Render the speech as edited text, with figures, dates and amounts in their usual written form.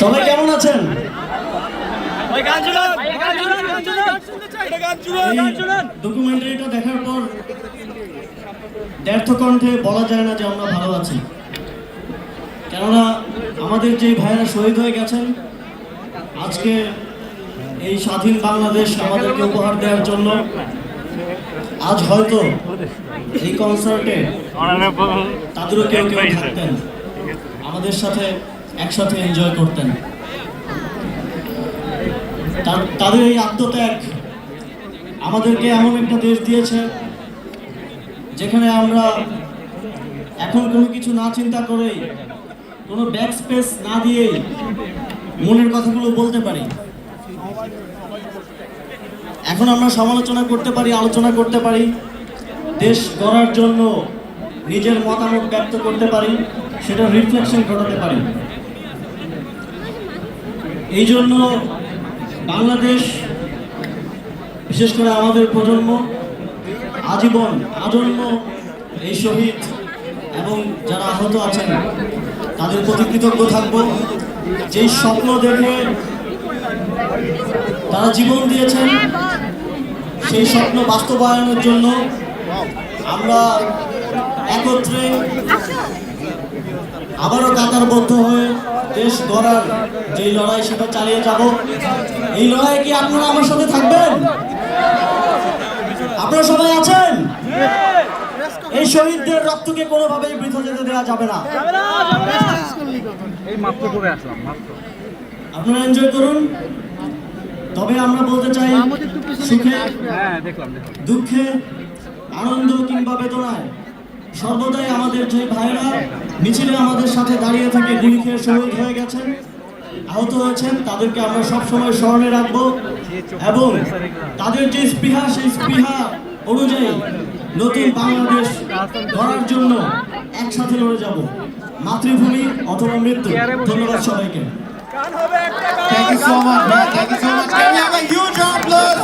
সবাই কেমন আছেন? ডকুমেন্টারিটা দেখার পর ব্যর্থ কণ্ঠে বলা যায় না যে আমরা ভালো আছি, কেননা আমাদের যে ভাইয়েরা শহীদ হয়ে গেছেন আজকে এই স্বাধীন বাংলাদেশ আমাদেরকে উপহার দেওয়ার জন্য, আজ হয়তো এই কনসার্টে তাদেরও কেউ কেউ থাকতেন, আমাদের সাথে একসাথে এনজয় করতেন। তাদের এই আত্মত্যাগ আমাদেরকে এমন একটা দেশ দিয়েছে যেখানে আমরা এখন কোনো কিছু না চিন্তা করেই, কোনো ব্যাক স্পেস না দিয়েই মনের কথাগুলো বলতে পারি। এখন আমরা সমালোচনা করতে পারি, আলোচনা করতে পারি, দেশ গড়ার জন্য নিজের মতামত ব্যক্ত করতে পারি, সেটা রিফ্লেকশন ঘটাতে পারি। এই জন্য বাংলাদেশ, বিশেষ করে আমাদের প্রজন্ম, আজীবন আজন্ম এই শহীদ এবং যারা আহত আছেন তাদের প্রতি কৃতজ্ঞ থাকব। যেই স্বপ্ন দেখে তারা জীবন দিয়েছেন সেই স্বপ্ন বাস্তবায়নের জন্য আমরা একত্রে আবারও কাতারবদ্ধ হয়ে দেশ গড়ার যে লড়াই সেটা চালিয়ে যাব। এই লড়াই কি আপনারা আমার সাথে থাকবেন? আপনারা সবাই আছেন? এই শহীদদের রক্তকে কোনোভাবেই বৃথা যেতে দেওয়া যাবে না। আপনারা এনজয় করুন। তবে আমরা বলতে চাই, সুখে দুঃখে আনন্দ কিংবা বেদনায় সর্বদাই আমাদের যে ভাইরা মিছিলে আমাদের সাথে দাঁড়িয়ে থেকে গুলি খেয়ে শহীদ হয়ে গেছেন, আহত হয়েছেন, তাদেরকে আমরা সবসময় স্মরণে রাখবো এবং তাদের যে স্পৃহা, সেই স্পৃহা অনুযায়ী নতুন বাংলাদেশ গড়ার জন্য একসাথে লড়ে যাব। মাতৃভূমি অথবা মৃত্যু। ধন্যবাদ সবাইকে। Thank you so much, man. Thank you so much. Can we have a huge applause?